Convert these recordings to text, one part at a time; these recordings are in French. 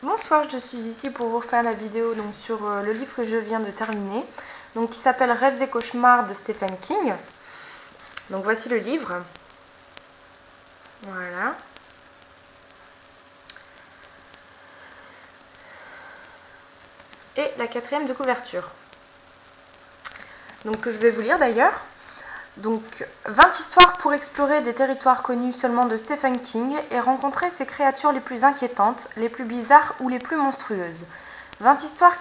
Bonsoir, je suis ici pour vous refaire la vidéo donc, sur le livre que je viens de terminer, donc, qui s'appelle Rêves et cauchemars de Stephen King. Donc voici le livre. Voilà. Et la quatrième de couverture. Donc que je vais vous lire d'ailleurs. Donc 20 histoires pour explorer des territoires connus seulement de Stephen King et rencontrer ses créatures les plus inquiétantes, les plus bizarres ou les plus monstrueuses. 20 histoires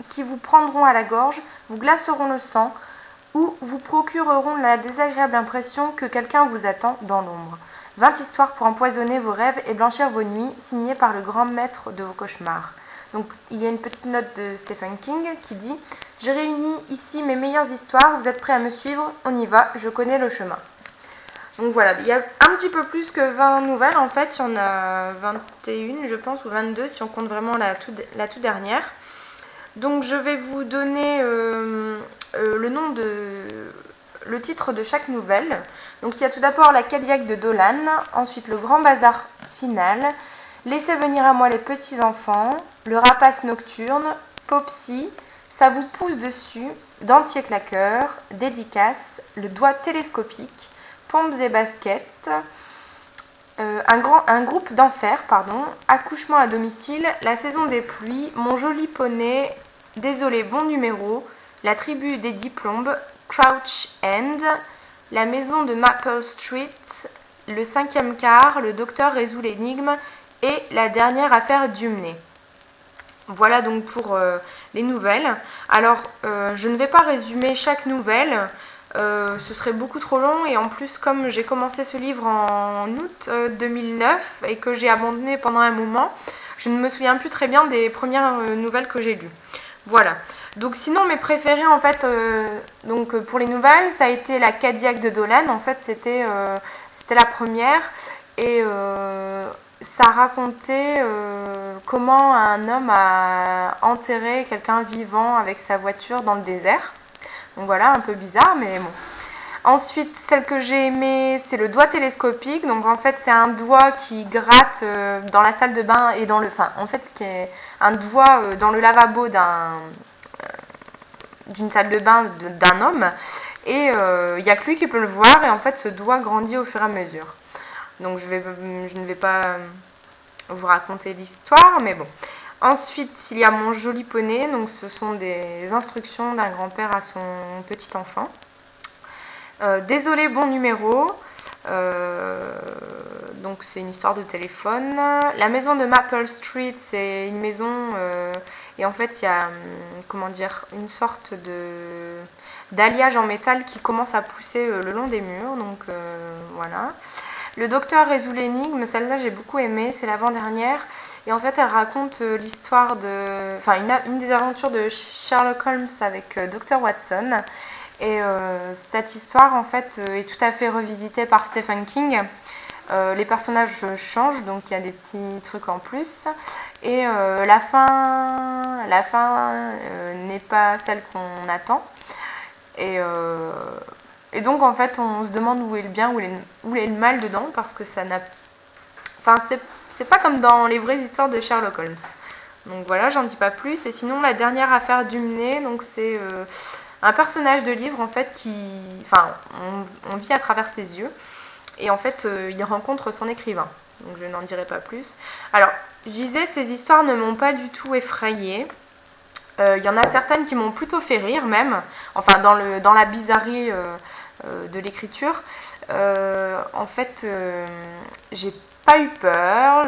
qui vous prendront à la gorge, vous glaceront le sang ou vous procureront la désagréable impression que quelqu'un vous attend dans l'ombre. 20 histoires pour empoisonner vos rêves et blanchir vos nuits, signées par le grand maître de vos cauchemars. Donc il y a une petite note de Stephen King qui dit « J'ai réuni ici mes meilleures histoires, vous êtes prêts à me suivre? On y va, je connais le chemin. » Donc voilà, il y a un petit peu plus que 20 nouvelles, en fait, il y en a 21 je pense, ou 22 si on compte vraiment la toute dernière. Donc je vais vous donner le titre de chaque nouvelle. Donc il y a tout d'abord la Cadillac de Dolan, ensuite le Grand Bazar final, Laissez venir à moi les petits enfants, le Rapace nocturne, Popsy, Ça vous pousse dessus, Dentier claqueur, Dédicace, le doigt télescopique, Pompes et baskets, un groupe d'enfer, Accouchement à domicile, La saison des pluies, Mon joli poney, Désolé bon numéro, La tribu des 10 plombes, Crouch End, La maison de Maple Street, Le 5e quart, Le docteur résout l'énigme et La dernière affaire Dumney. Voilà donc pour les nouvelles. Alors, je ne vais pas résumer chaque nouvelle, ce serait beaucoup trop long et en plus comme j'ai commencé ce livre en août 2009 et que j'ai abandonné pendant un moment, je ne me souviens plus très bien des premières nouvelles que j'ai lues. Voilà. Donc sinon mes préférés en fait, donc pour les nouvelles, ça a été la Cadillac de Dolan. En fait c'était la première et ça racontait comment un homme a enterré quelqu'un vivant avec sa voiture dans le désert. Donc voilà, un peu bizarre, mais bon. Ensuite, celle que j'ai aimée, c'est le doigt télescopique. Donc en fait, c'est un doigt qui gratte dans la salle de bain et dans le... Enfin, en fait, qui est un doigt dans le lavabo d'une salle de bain d'un homme. Et il n'y a que lui qui peut le voir. Et en fait, ce doigt grandit au fur et à mesure. Donc je ne vais pas vous raconter l'histoire, mais bon. Ensuite, il y a Mon joli poney, donc ce sont des instructions d'un grand-père à son petit enfant. Désolé bon numéro, donc c'est une histoire de téléphone. La maison de Maple Street, c'est une maison et en fait il y a une sorte d'alliage en métal qui commence à pousser le long des murs, donc voilà. Le docteur résout l'énigme, celle-là j'ai beaucoup aimé, c'est l'avant-dernière. Et en fait elle raconte l'histoire une des aventures de Sherlock Holmes avec Dr Watson. Et cette histoire en fait est tout à fait revisitée par Stephen King. Les personnages changent, donc il y a des petits trucs en plus. Et la fin n'est pas celle qu'on attend. Et donc en fait on se demande où est le bien, où est le mal dedans, parce que ça n'a... Enfin c'est pas comme dans les vraies histoires de Sherlock Holmes. Donc voilà, j'en dis pas plus. Et sinon la dernière affaire Dumney, donc c'est un personnage de livre en fait qui... Enfin on vit à travers ses yeux. Et en fait il rencontre son écrivain. Donc je n'en dirai pas plus. Alors je disais, ces histoires ne m'ont pas du tout effrayée. Il y en a certaines qui m'ont plutôt fait rire même. Enfin dans la bizarrerie de l'écriture. En fait j'ai pas eu peur,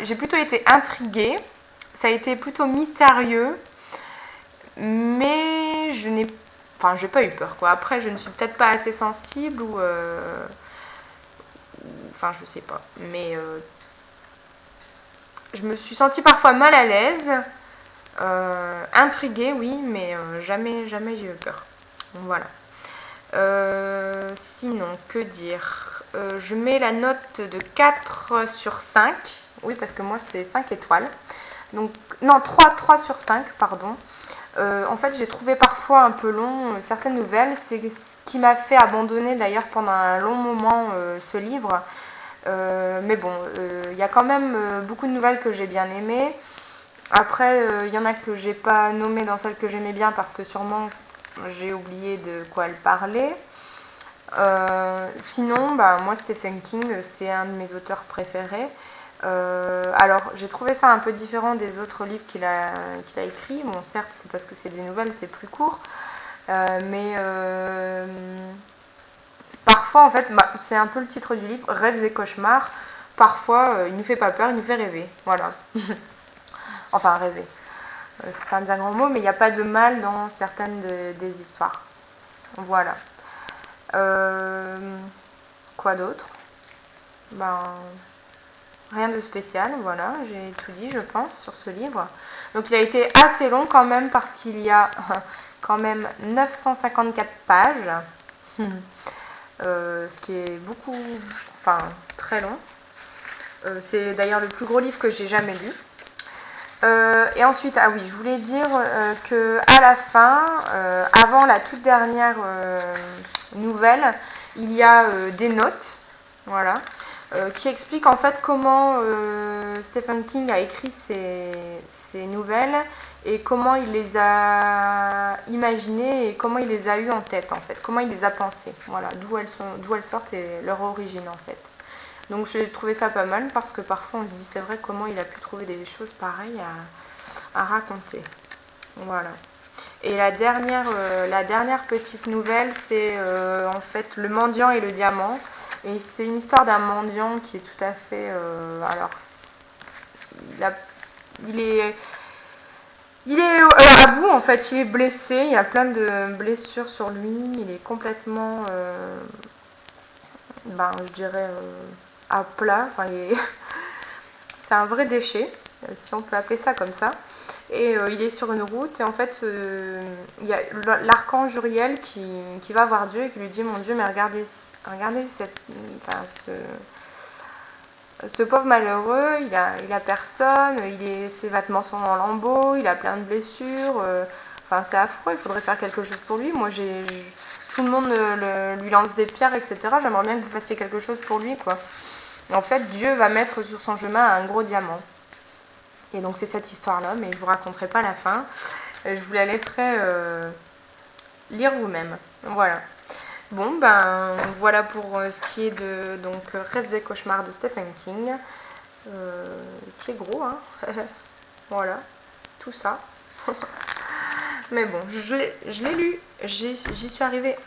j'ai plutôt été intriguée, ça a été plutôt mystérieux, mais j'ai pas eu peur quoi. Après je ne suis peut-être pas assez sensible ou je sais pas, mais je me suis sentie parfois mal à l'aise, intriguée oui, mais jamais j'ai eu peur. Donc voilà. Sinon, que dire, je mets la note de 4 sur 5. Oui, parce que moi, c'est 5 étoiles. Donc, non, 3 sur 5, pardon. En fait, j'ai trouvé parfois un peu long certaines nouvelles. C'est ce qui m'a fait abandonner, d'ailleurs, pendant un long moment ce livre. Mais bon, il y a quand même beaucoup de nouvelles que j'ai bien aimées. Après, il y en a que j'ai pas nommées dans celles que j'aimais bien parce que sûrement j'ai oublié de quoi elles parlaient. Sinon, bah, moi Stephen King, c'est un de mes auteurs préférés. Alors, j'ai trouvé ça un peu différent des autres livres qu'il a écrits. Bon, certes, c'est parce que c'est des nouvelles, c'est plus court. Mais parfois, en fait, bah, c'est un peu le titre du livre, Rêves et cauchemars. Parfois, il nous fait pas peur, il nous fait rêver. Voilà. Enfin, rêver. C'est un bien grand mot, mais il n'y a pas de mal dans certaines des histoires. Voilà. Quoi d'autre? Ben, rien de spécial, voilà, j'ai tout dit, je pense, sur ce livre. Donc il a été assez long quand même, parce qu'il y a quand même 954 pages, ce qui est beaucoup, enfin, très long. C'est d'ailleurs le plus gros livre que j'ai jamais lu. Et ensuite, ah oui, je voulais dire que à la fin, avant la toute dernière nouvelle, il y a des notes, voilà, qui expliquent en fait comment Stephen King a écrit ces nouvelles et comment il les a imaginées et comment il les a eues en tête en fait, comment il les a pensées, voilà, d'où elles sortent et leur origine en fait. Donc j'ai trouvé ça pas mal parce que parfois on se dit c'est vrai comment il a pu trouver des choses pareilles à raconter. Voilà. Et la dernière petite nouvelle, c'est en fait Le mendiant et le diamant. Et c'est une histoire d'un mendiant qui est tout à fait... alors, il est à bout en fait, il est blessé, il y a plein de blessures sur lui, il est complètement, ben, je dirais, à plat, enfin, c'est un vrai déchet, si on peut appeler ça comme ça. Et il est sur une route et en fait il y a l'archange Uriel qui va voir Dieu et qui lui dit mon Dieu mais regardez ce pauvre malheureux, il a personne, ses vêtements sont en lambeaux, il a plein de blessures, enfin c'est affreux, il faudrait faire quelque chose pour lui. Moi tout le monde lui lance des pierres, etc. J'aimerais bien que vous fassiez quelque chose pour lui, quoi. Et en fait Dieu va mettre sur son chemin un gros diamant. Et donc c'est cette histoire-là, mais je ne vous raconterai pas la fin. Je vous la laisserai lire vous-même. Voilà. Bon, ben voilà pour ce qui est de donc Rêves et cauchemars de Stephen King. Qui est gros, hein. Voilà, tout ça. Mais bon, je l'ai lu, j'y suis arrivée.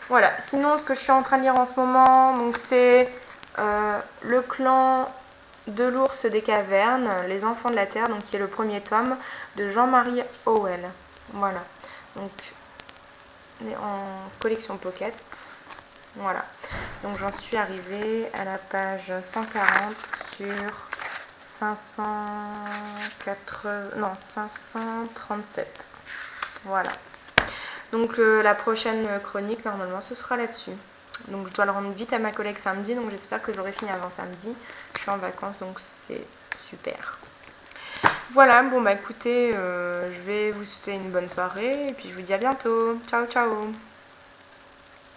Voilà, sinon ce que je suis en train de lire en ce moment, donc c'est Le clan de l'ours des cavernes, Les enfants de la terre, donc qui est le premier tome de Jean-Marie Howell. Voilà, donc en collection pocket. Voilà, donc j'en suis arrivée à la page 140 sur 537. Voilà. Donc la prochaine chronique, normalement, ce sera là-dessus. Donc je dois le rendre vite à ma collègue samedi, donc j'espère que j'aurai fini avant samedi. Je suis en vacances, donc c'est super. Voilà, bon bah écoutez, je vais vous souhaiter une bonne soirée, et puis je vous dis à bientôt. Ciao, ciao.